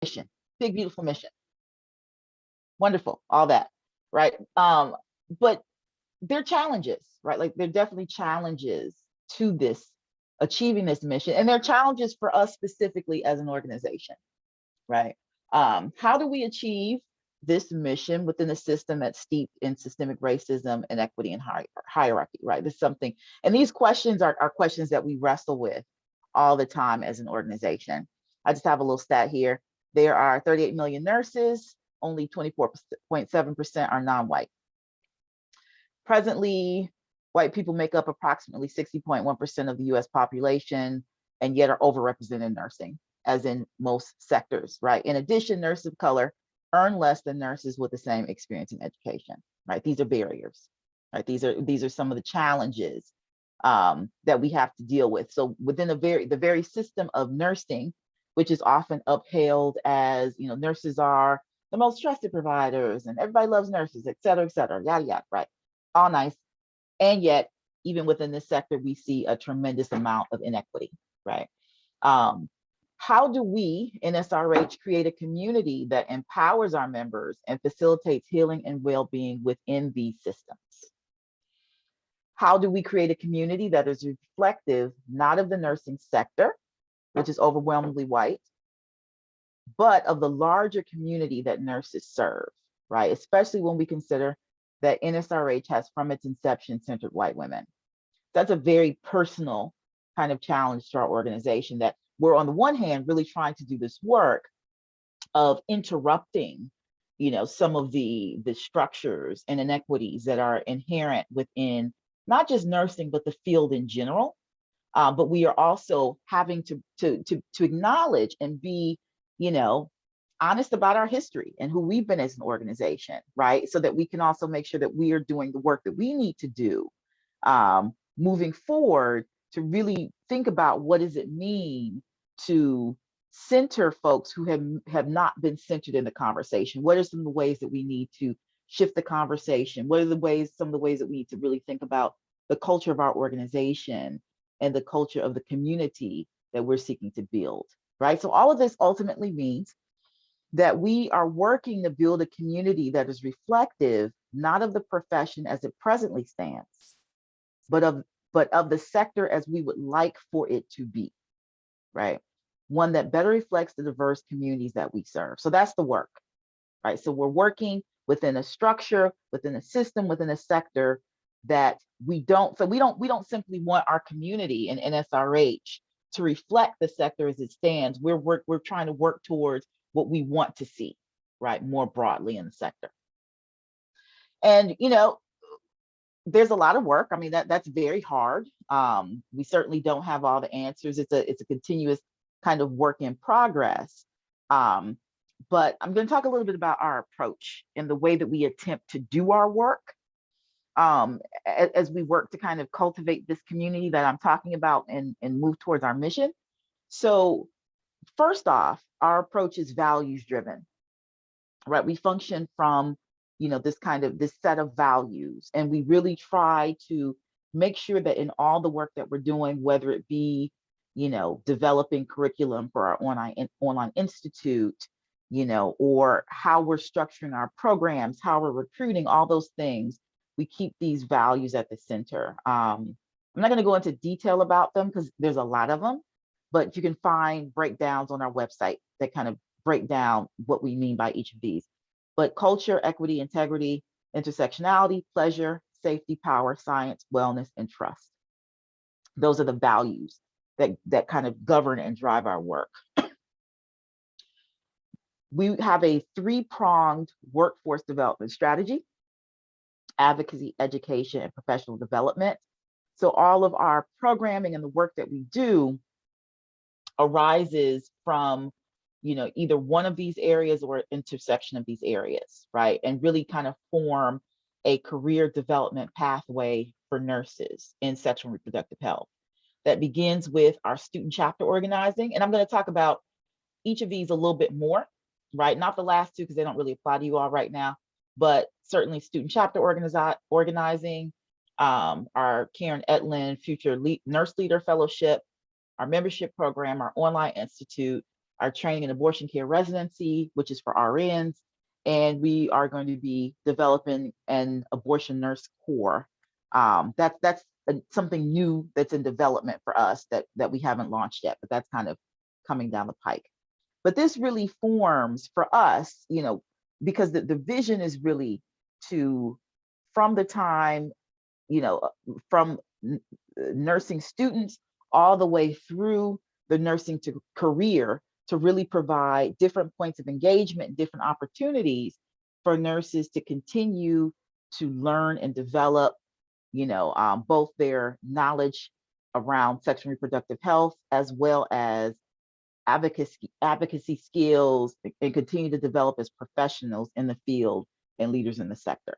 mission, big, beautiful mission. Wonderful, all that, right? But there are challenges, right? Like there are definitely challenges to this, achieving this mission. And there are challenges for us specifically as an organization, right? How do we achieve this mission within a system that's steeped in systemic racism, inequity, and hierarchy, right? This is something, and these questions are questions that we wrestle with all the time as an organization. I just have a little stat here. There are 38 million nurses, only 24.7% are non-white. Presently, white people make up approximately 60.1% of the US population and yet are overrepresented in nursing, as in most sectors, right? In addition, nurses of color earn less than nurses with the same experience in education, right? These are barriers, right? These are some of the challenges that we have to deal with. So within the very system of nursing, which is often upheld as, you know, nurses are the most trusted providers and everybody loves nurses, et cetera, yada, yada, right? All nice. And yet, even within this sector, we see a tremendous amount of inequity, right? How do we, Nsrh, create a community that empowers our members and facilitates healing and well-being within these systems? How do we create a community that is reflective, not of the nursing sector, which is overwhelmingly white, but of the larger community that nurses serve, right? Especially when we consider that Nsrh has from its inception centered white women. That's a very personal kind of challenge to our organization, that we're on the one hand really trying to do this work of interrupting, you know, some of the structures and inequities that are inherent within not just nursing, but the field in general. But we are also having to acknowledge and be, you know, honest about our history and who we've been as an organization, right? So that we can also make sure that we are doing the work that we need to do moving forward, to really think about what does it mean to center folks who have not been centered in the conversation. What are some of the ways that we need to shift the conversation? What are some of the ways that we need to really think about the culture of our organization and the culture of the community that we're seeking to build, right? So all of this ultimately means that we are working to build a community that is reflective, not of the profession as it presently stands, but of the sector as we would like for it to be, right? One that better reflects the diverse communities that we serve. So that's the work, right? So we're working within a structure, within a system, within a sector that we don't simply want our community in Nsrh to reflect the sector as it stands. We're trying to work towards what we want to see, right, more broadly in the sector. And, you know, there's a lot of work. I mean, that's very hard. We certainly don't have all the answers. It's a continuous kind of work in progress. But I'm going to talk a little bit about our approach and the way that we attempt to do our work as we work to kind of cultivate this community that I'm talking about and move towards our mission. So first off, our approach is values driven, right? We function from, you know, this set of values, and we really try to make sure that in all the work that we're doing, whether it be, you know, developing curriculum for our online institute, you know, or how we're structuring our programs, how we're recruiting, all those things, we keep these values at the center. I'm not going to go into detail about them because there's a lot of them, but you can find breakdowns on our website that kind of break down what we mean by each of these. But culture, equity, integrity, intersectionality, pleasure, safety, power, science, wellness, and trust. Those are the values that kind of govern and drive our work. We have a three-pronged workforce development strategy: advocacy, education, and professional development. So all of our programming and the work that we do arises from, you know, either one of these areas or intersection of these areas, right? And really kind of form a career development pathway for nurses in sexual and reproductive health that begins with our student chapter organizing. And I'm going to talk about each of these a little bit more, right? Not the last two because they don't really apply to you all right now, but certainly student chapter organizing, our Karen Etlin Future Nurse Leader Fellowship, our membership program, our online institute, our training and abortion care residency, which is for RNs, and we are going to be developing an abortion nurse corps. That's something new that's in development for us that we haven't launched yet, but that's kind of coming down the pike. But this really forms for us, you know, because the vision is really to, from the time, you know, from nursing students all the way through the nursing to career, to really provide different points of engagement, different opportunities for nurses to continue to learn and develop, you know, both their knowledge around sexual and reproductive health, as well as advocacy skills, and continue to develop as professionals in the field and leaders in the sector.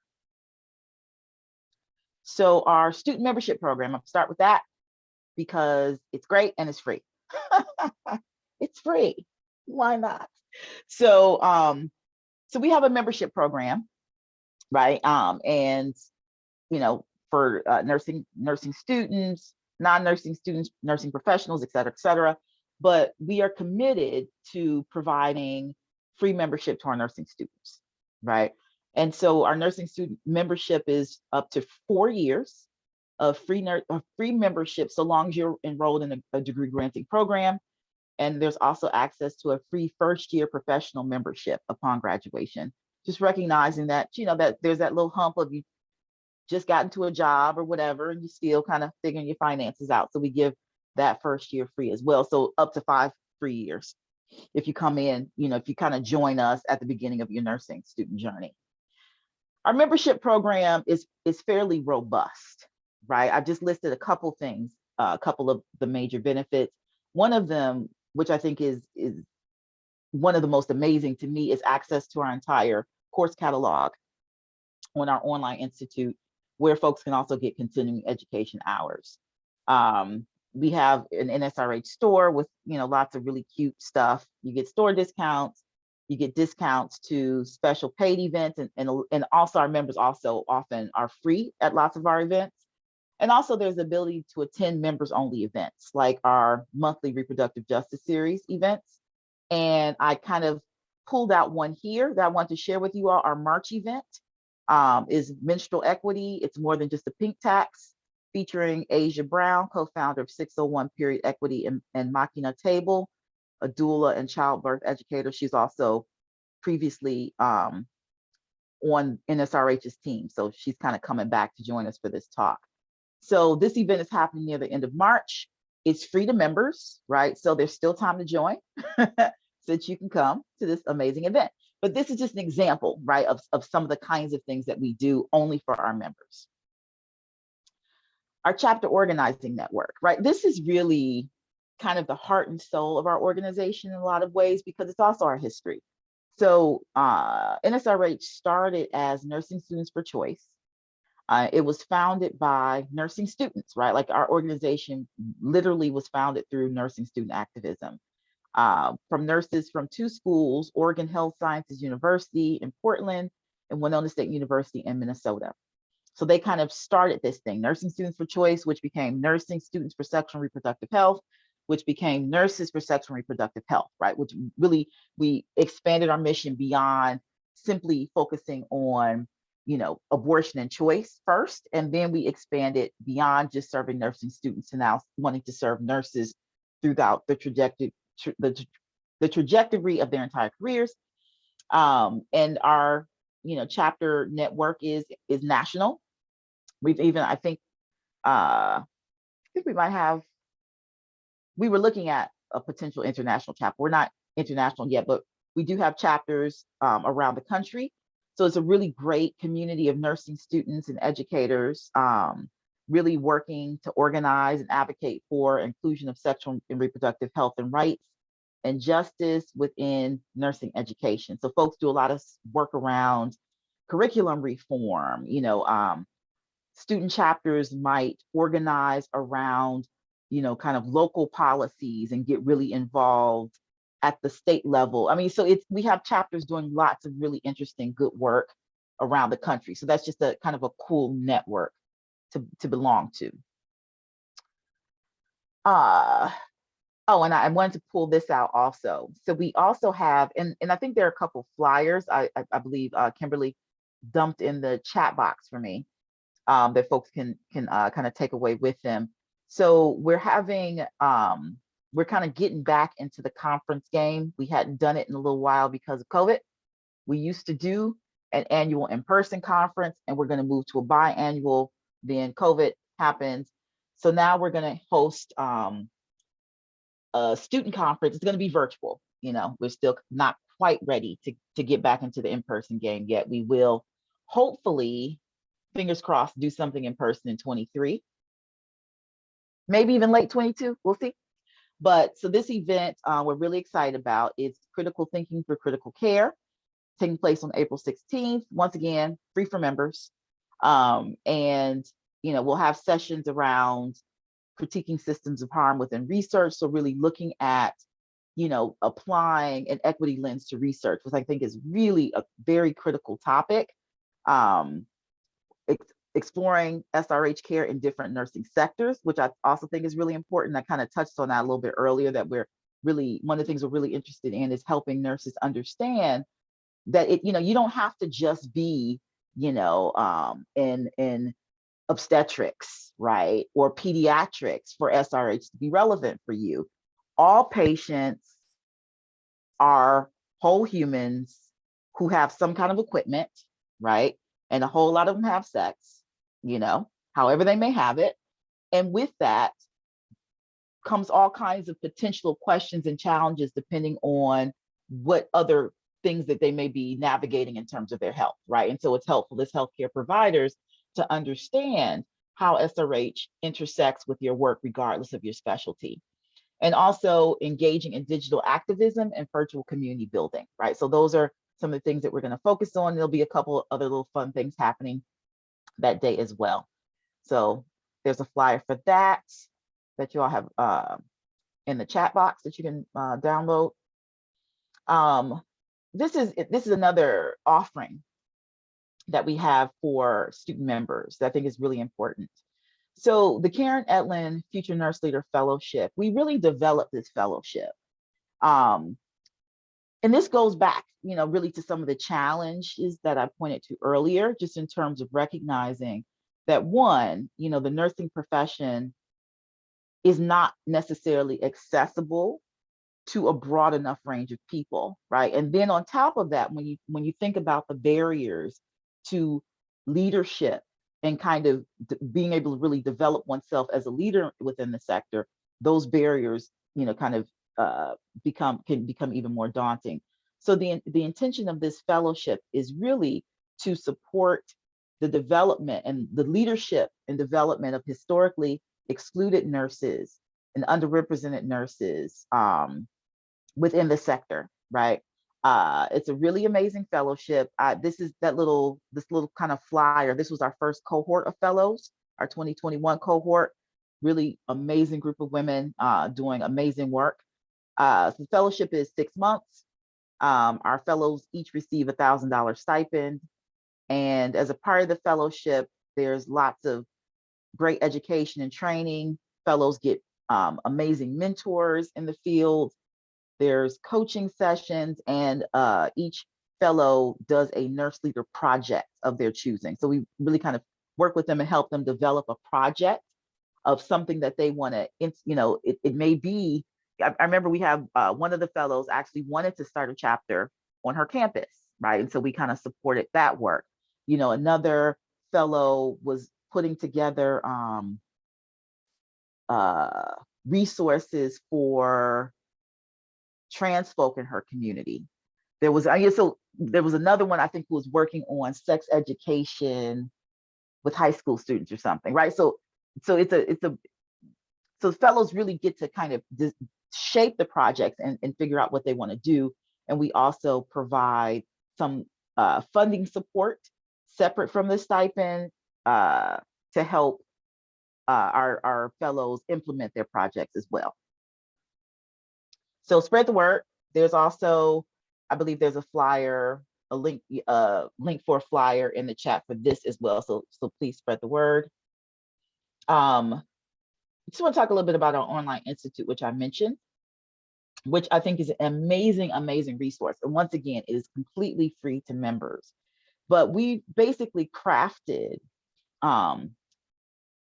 So our student membership program, I'll start with that because it's great and it's free. It's free. Why not? So, so we have a membership program, right? And you know, for nursing students, non-nursing students, nursing professionals, et cetera, et cetera. But we are committed to providing free membership to our nursing students, right? And so our nursing student membership is up to 4 years of free membership, so long as you're enrolled in a degree granting program. And there's also access to a free first-year professional membership upon graduation. Just recognizing that, you know, that there's that little hump of you just got into a job or whatever, and you still kind of figuring your finances out. So we give that first year free as well. So up to 5 free years if you come in, you know, if you kind of join us at the beginning of your nursing student journey. Our membership program is fairly robust, right? I've just listed a couple things, a couple of the major benefits. One of them, which I think is one of the most amazing to me, is access to our entire course catalog on our online institute, where folks can also get continuing education hours. We have an NSRH store with, you know, lots of really cute stuff. You get store discounts, you get discounts to special paid events, and also our members also often are free at lots of our events. And also there's the ability to attend members only events, like our monthly reproductive justice series events. And I kind of pulled out one here that I want to share with you all. Our March event is Menstrual Equity. It's more than just a pink tax, featuring Asia Brown, co-founder of 601 Period Equity and Machina Table, a doula and childbirth educator. She's also previously on NSRH's team, so she's kind of coming back to join us for this talk. So this event is happening near the end of March. It's free to members, right? So there's still time to join so that you can come to this amazing event. But this is just an example, right, of some of the kinds of things that we do only for our members. Our chapter organizing network, right? This is really kind of the heart and soul of our organization in a lot of ways, because it's also our history. So NSRH started as Nursing Students for Choice. It was founded by nursing students, right? Like our organization literally was founded through nursing student activism. From nurses from 2 schools, Oregon Health Sciences University in Portland and Winona State University in Minnesota. So they kind of started this thing, Nursing Students for Choice, which became Nursing Students for Sexual and Reproductive Health, which became Nurses for Sexual and Reproductive Health, right? Which really, we expanded our mission beyond simply focusing on, you know, abortion and choice first, and then we expanded beyond just serving nursing students to now wanting to serve nurses throughout the trajectory of their entire careers. And our, you know, chapter network is national. We've even, I think we might have, we were looking at a potential international chapter. We're not international yet, but we do have chapters around the country. So it's a really great community of nursing students and educators really working to organize and advocate for inclusion of sexual and reproductive health and rights and justice within nursing education. So folks do a lot of work around curriculum reform. You know, student chapters might organize around, you know, kind of local policies and get really involved at the state level. I mean, so we have chapters doing lots of really interesting, good work around the country. So that's just a kind of a cool network to belong to. Oh, and I wanted to pull this out also. So we also have, and I think there are a couple flyers. I believe Kimberly dumped in the chat box for me, that folks can kind of take away with them. So we're having, we're kind of getting back into the conference game. We hadn't done it in a little while because of COVID. We used to do an annual in-person conference, and we're going to move to a biannual. Then COVID happens. So now we're going to host a student conference. It's going to be virtual. You know, we're still not quite ready to get back into the in-person game yet. We will hopefully, fingers crossed, do something in person in 23, maybe even late 22. We'll see. But so this event we're really excited about is Critical Thinking for Critical Care, taking place on April 16th. Once again, free for members. And, you know, we'll have sessions around critiquing systems of harm within research. So really looking at, you know, applying an equity lens to research, which I think is really a very critical topic. Exploring SRH care in different nursing sectors, which I also think is really important. I kind of touched on that a little bit earlier, that we're really, one of the things we're really interested in is helping nurses understand that it, you know, you don't have to just be, you know, in obstetrics, right, or pediatrics for SRH to be relevant for you. All patients are whole humans who have some kind of equipment, right? And a whole lot of them have sex, you know, however they may have it. And with that comes all kinds of potential questions and challenges depending on what other things that they may be navigating in terms of their health, right? And so it's helpful as healthcare providers to understand how SRH intersects with your work, regardless of your specialty. And also engaging in digital activism and virtual community building, right? So those are some of the things that we're going to focus on. There'll be a couple other little fun things happening that day as well. So there's a flyer for that you all have in the chat box that you can download. This is another offering that we have for student members that I think is really important. So the Karen Etlin Future Nurse Leader Fellowship, we really developed this fellowship. And this goes back, you know, really to some of the challenges that I pointed to earlier, just in terms of recognizing that, one, you know, the nursing profession is not necessarily accessible to a broad enough range of people, right? And then on top of that, when you think about the barriers to leadership and kind of being able to really develop oneself as a leader within the sector, those barriers, you know, kind of can become even more daunting. So the intention of this fellowship is really to support the development and the leadership and development of historically excluded nurses and underrepresented nurses within the sector, right? It's a really amazing fellowship. This little kind of flyer. This was our first cohort of fellows, our 2021 cohort. Really amazing group of women doing amazing work. So the fellowship is 6 months. Our fellows each receive $1,000 stipend. And as a part of the fellowship, there's lots of great education and training. Fellows get amazing mentors in the field. There's coaching sessions, and each fellow does a nurse leader project of their choosing. So we really kind of work with them and help them develop a project of something that they want to, you know, it may be, I remember we have one of the fellows actually wanted to start a chapter on her campus, right? And so we kind of supported that work. You know, another fellow was putting together resources for trans folk in her community. There was another one I think who was working on sex education with high school students or something, right? So fellows really get to kind of shape the projects and figure out what they want to do. And we also provide some funding support separate from the stipend to help our fellows implement their projects as well. So spread the word. There's also, I believe there's a flyer, a link for a flyer in the chat for this as well. So please spread the word. I just want to talk a little bit about our online institute, which I mentioned. which I think is an amazing, amazing resource. And once again, it is completely free to members. But we basically crafted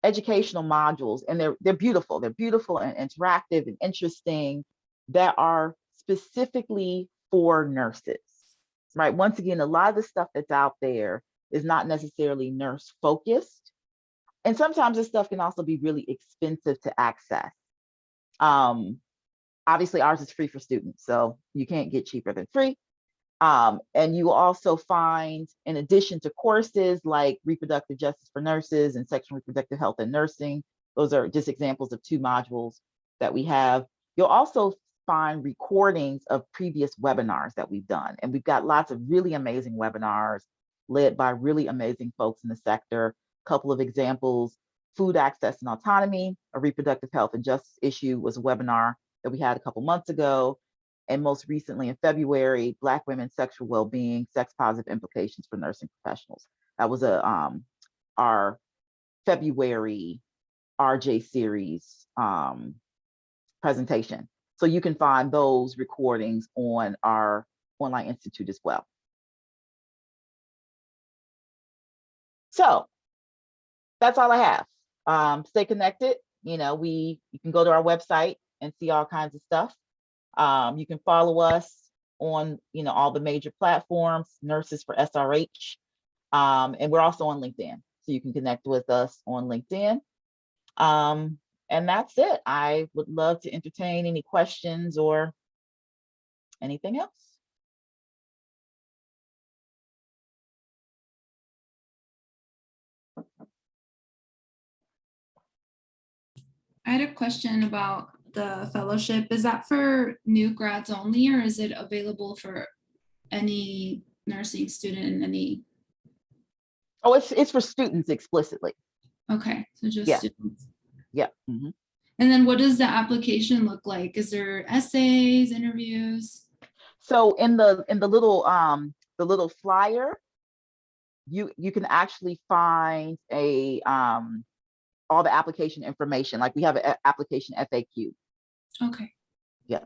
educational modules, and they're beautiful. They're beautiful and interactive and interesting, that are specifically for nurses, right? Once again, a lot of the stuff that's out there is not necessarily nurse focused. And sometimes this stuff can also be really expensive to access. Obviously, ours is free for students, so you can't get cheaper than free. And you will also find, in addition to courses like Reproductive Justice for Nurses and Sexual and Reproductive Health in Nursing, those are just examples of 2 modules that we have. You'll also find recordings of previous webinars that we've done. And we've got lots of really amazing webinars led by really amazing folks in the sector. A couple of examples: food access and autonomy, a reproductive health and justice issue, was a webinar that we had a couple months ago. And most recently in February, Black women's sexual well-being, sex positive implications for nursing professionals. That was our February RJ series presentation. So you can find those recordings on our online institute as well. So that's all I have. Stay connected. You can go to our website and see all kinds of stuff. You can follow us on, all the major platforms, Nurses for SRH. And we're also on LinkedIn, so you can connect with us on LinkedIn. And that's it. I would love to entertain any questions or anything else. I had a question about the fellowship. Is that for new grads only, or is it available for any nursing student in any? Oh, it's for students explicitly. Okay, so just students. Yeah. Mm-hmm. And then what does the application look like? Is there essays, interviews? So in the little flyer, you can actually find all the application information. Like we have an application FAQ. Okay. Yeah.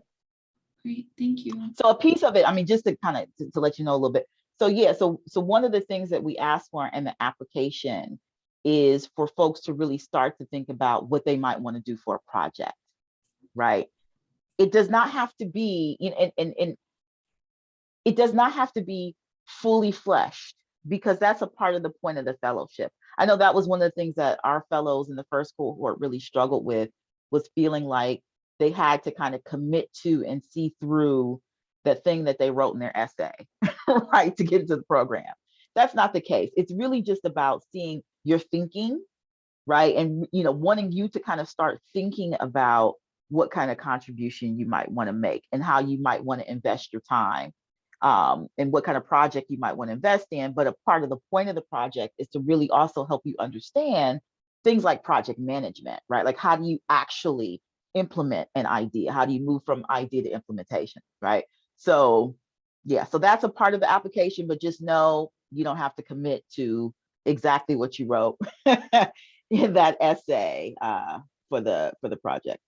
Great, thank you. So a piece of it, just to kind of to let you know a little bit. So yeah, so one of the things that we ask for in the application is for folks to really start to think about what they might want to do for a project, right? It does not have to be, and it does not have to be fully fleshed, because that's a part of the point of the fellowship. I know that was one of the things that our fellows in the first cohort really struggled with, was feeling like they had to kind of commit to and see through the thing that they wrote in their essay, right, to get into the program. That's not the case. It's really just about seeing your thinking, right? And, wanting you to kind of start thinking about what kind of contribution you might want to make and how you might want to invest your time, and what kind of project you might want to invest in. But a part of the point of the project is to really also help you understand things like project management, right? Like, how do you actually implement an idea? How do you move from idea to implementation, right? So yeah, so that's a part of the application, but just know you don't have to commit to exactly what you wrote in that essay for the project.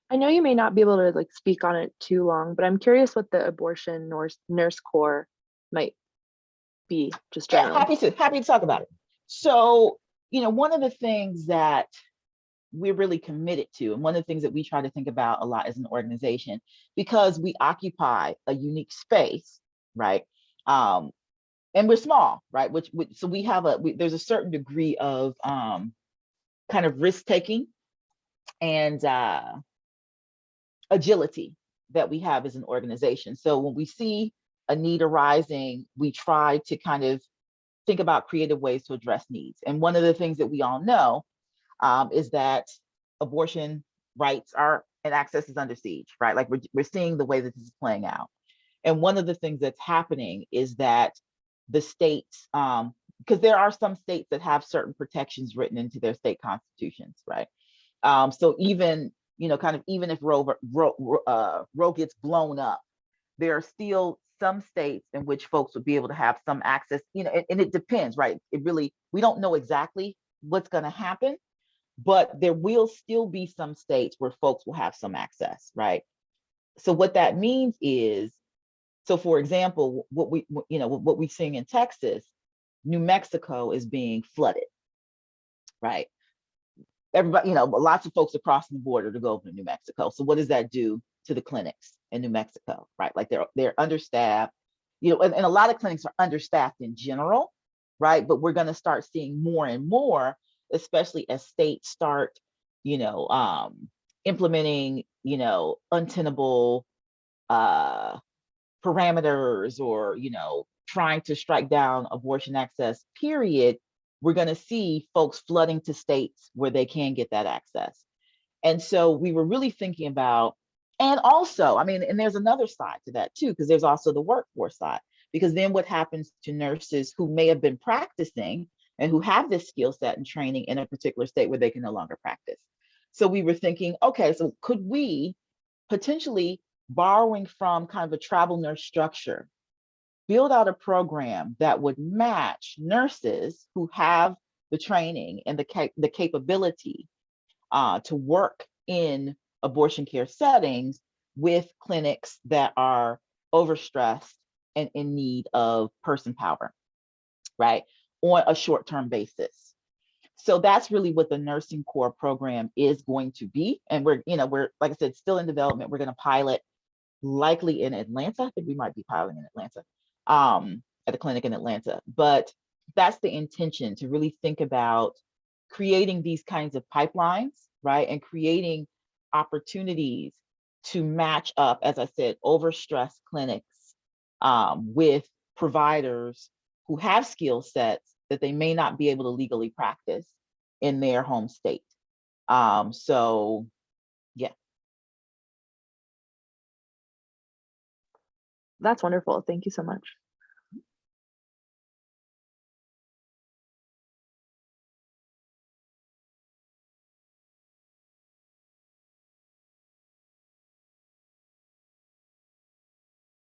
I know you may not be able to speak on it too long, but I'm curious what the abortion nurse corps might be, just generally. Yeah, happy to talk about it. So, one of the things that we're really committed to, and one of the things that we try to think about a lot as an organization, because we occupy a unique space, right? And we're small, right? So we have there's a certain degree of kind of risk taking and agility that we have as an organization. So when we see a need arising, we try to kind of think about creative ways to address needs. And one of the things that we all know is that abortion rights and access is under siege, right? Like we're seeing the way that this is playing out. And one of the things that's happening is that the states, because there are some states that have certain protections written into their state constitutions, right? So even, even if Roe gets blown up, there are still some states in which folks would be able to have some access, and it depends, right? We don't know exactly what's going to happen, but there will still be some states where folks will have some access, right? So what that means is, so for example, what we're seeing in Texas, New Mexico is being flooded, right? Everybody, lots of folks are crossing the border to go over to New Mexico. So what does that do to the clinics in New Mexico, right? Like they're understaffed, and a lot of clinics are understaffed in general, right? But we're going to start seeing more and more, especially as states start, implementing, untenable parameters, or trying to strike down abortion access, period. We're going to see folks flooding to states where they can get that access. And so we were really thinking about, and also, and there's another side to that too, because there's also the workforce side, because then what happens to nurses who may have been practicing and who have this skill set and training in a particular state where they can no longer practice. So we were thinking, okay, so could we potentially, borrowing from kind of a travel nurse structure, build out a program that would match nurses who have the training and the capability to work in abortion care settings with clinics that are overstressed and in need of person power, right, on a short-term basis. So that's really what the nursing core program is going to be. And we're, like I said, still in development. We're going to pilot likely in Atlanta. I think we might be piloting in Atlanta, at a clinic in Atlanta. But that's the intention, to really think about creating these kinds of pipelines, right? And creating opportunities to match up, as I said, overstressed clinics with providers who have skill sets that they may not be able to legally practice in their home state. So yeah. That's wonderful. Thank you so much.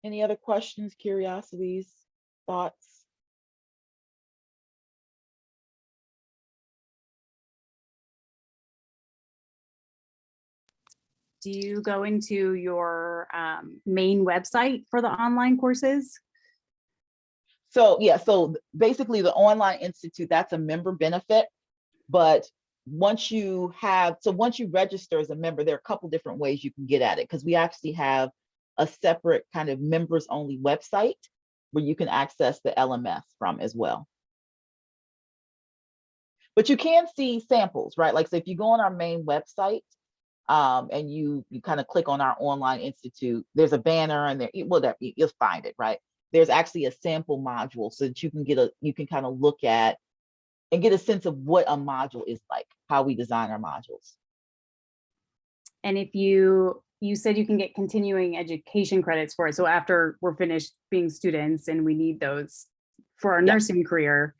Any other questions, curiosities, thoughts? Do you go into your main website for the online courses? So yeah, so basically the online institute, that's a member benefit. But once you register as a member, there are a couple different ways you can get at it, because we actually have a separate kind of members only website where you can access the LMS from as well. But you can see samples, right? Like, so if you go on our main website, and you kind of click on our online institute, there's a banner, and you'll find it, right? There's actually a sample module so that you can kind of look at and get a sense of what a module is like, how we design our modules. And if you said you can get continuing education credits for it, so after we're finished being students and we need those for our nursing career,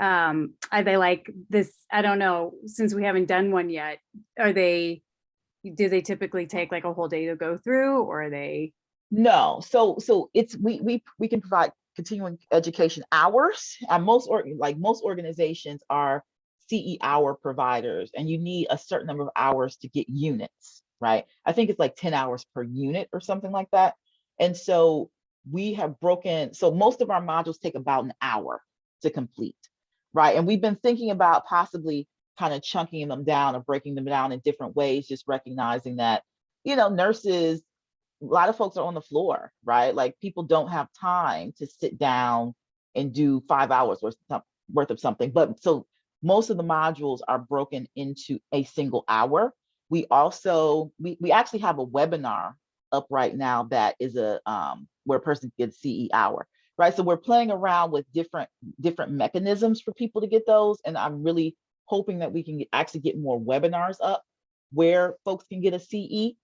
are they like this? I don't know, since we haven't done one yet, do they typically take like a whole day to go through, or are they? No, so it's we can provide continuing education hours. Most organizations are CE hour providers, and you need a certain number of hours to get units, right? I think it's like 10 hours per unit or something like that. And so we have so most of our modules take about an hour to complete, right? And we've been thinking about possibly kind of chunking them down or breaking them down in different ways, just recognizing that, nurses, a lot of folks are on the floor, right? Like, people don't have time to sit down and do 5 hours worth of something. But so most of the modules are broken into a single hour. We also, we actually have a webinar up right now that is where a person gets CE hour, right? So we're playing around with different mechanisms for people to get those. And I'm really hoping that we can actually get more webinars up where folks can get a CE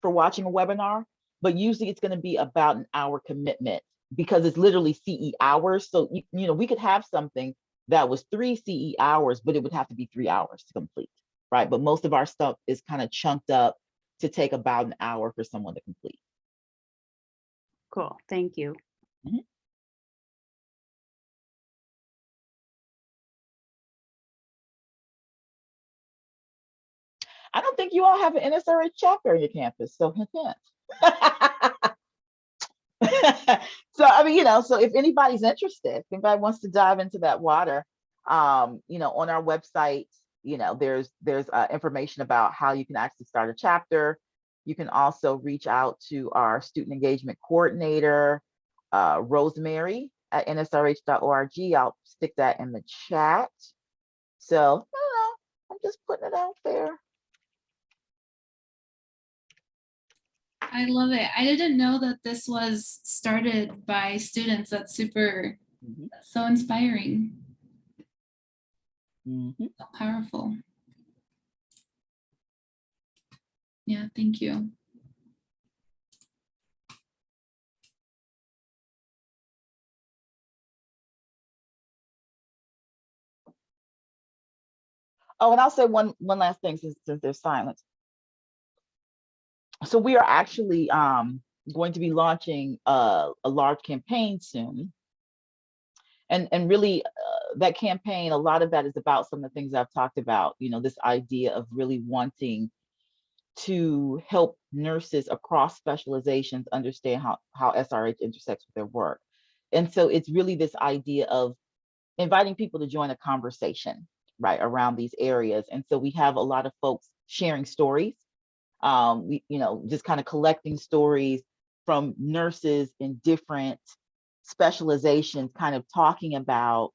for watching a webinar. But usually it's going to be about an hour commitment, because it's literally CE hours. So, we could have something that was 3 CE hours, but it would have to be 3 hours to complete, right? But most of our stuff is kind of chunked up to take about an hour for someone to complete. Cool, thank you. Mhm. I don't think you all have an Nsrh chapter on your campus, so hint, hint. So I mean, so if anybody's interested, if anybody wants to dive into that water, on our website, there's information about how you can actually start a chapter. You can also reach out to our student engagement coordinator, Rosemary at nsrh.org. I'll stick that in the chat. So I'm just putting it out there. I love it. I didn't know that this was started by students. That's super, that's so inspiring, so powerful. Yeah, thank you. Oh, and I'll say one last thing since there's silence. So we are actually going to be launching a large campaign soon. And really that campaign, a lot of that is about some of the things I've talked about, this idea of really wanting to help nurses across specializations understand how SRH intersects with their work. And so it's really this idea of inviting people to join a conversation, right, around these areas. And so we have a lot of folks sharing stories. We, just kind of collecting stories from nurses in different specializations, kind of talking about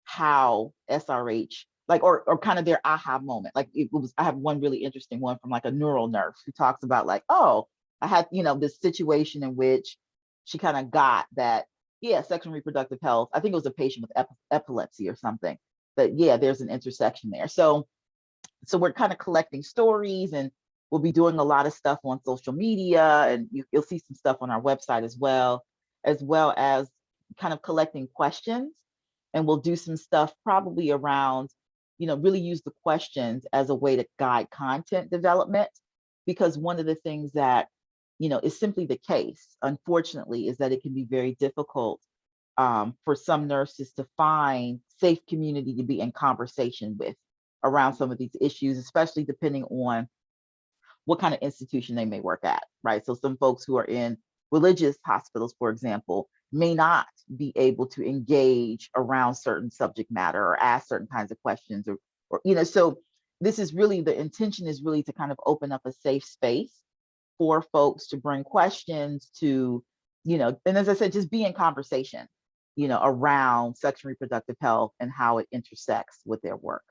how SRH, like, or kind of their aha moment. Like I have one really interesting one from like a neural nurse who talks about like, oh, I had, this situation in which she kind of got that, yeah, sexual and reproductive health. I think it was a patient with epilepsy or something, but yeah, there's an intersection there. So we're kind of collecting stories, and we'll be doing a lot of stuff on social media, and you'll see some stuff on our website as well as kind of collecting questions. And we'll do some stuff probably around, really use the questions as a way to guide content development, because one of the things that, is simply the case, unfortunately, is that it can be very difficult for some nurses to find safe community to be in conversation with around some of these issues, especially depending on what kind of institution they may work at, right? So some folks who are in religious hospitals, for example, may not be able to engage around certain subject matter or ask certain kinds of questions, or so this is really, the intention is really to kind of open up a safe space for folks to bring questions to, and as I said, just be in conversation, around sexual and reproductive health and how it intersects with their work.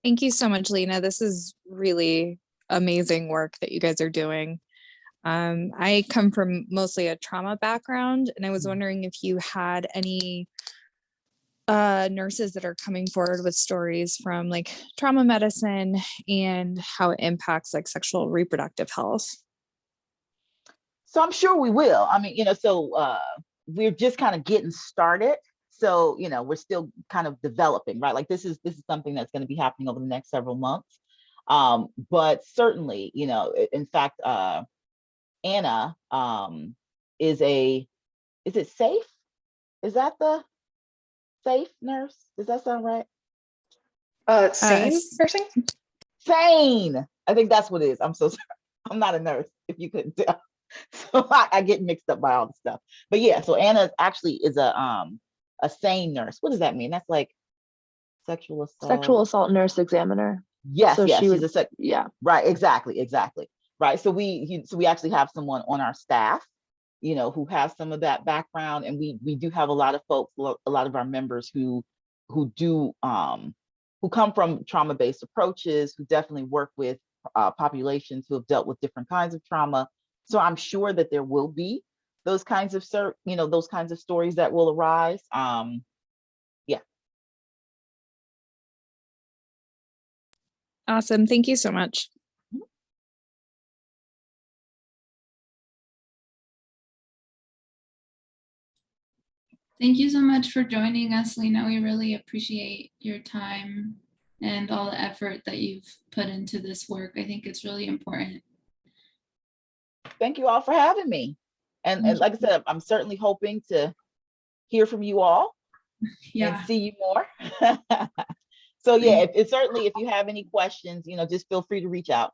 Thank you so much, Lina. This is really amazing work that you guys are doing. I come from mostly a trauma background, and I was wondering if you had any nurses that are coming forward with stories from like trauma medicine and how it impacts like sexual reproductive health. So I'm sure we will. I mean, we're just kind of getting started. So, we're still kind of developing, right? Like this is something that's going to be happening over the next several months. But certainly, in fact, Anna is it SAFE? Is that the SAFE nurse? Does that sound right? Sane nursing? Sane. I think that's what it is. I'm so sorry. I'm not a nurse, if you couldn't tell. So I get mixed up by all the stuff. But yeah, so Anna actually is a SANE nurse. What does that mean? That's like sexual assault nurse examiner. Yes, So yes, she she's was, yeah, right, exactly. Right. So we actually have someone on our staff, who has some of that background, and we do have a lot of folks, a lot of our members who come from trauma-based approaches, who definitely work with populations who have dealt with different kinds of trauma. So I'm sure that there will be those kinds of stories that will arise. Yeah. Awesome. Thank you so much. Thank you so much for joining us, Lina. We really appreciate your time and all the effort that you've put into this work. I think it's really important. Thank you all for having me. And like I said, I'm certainly hoping to hear from you all and Yeah, see you more. So yeah, it's certainly, if you have any questions, just feel free to reach out.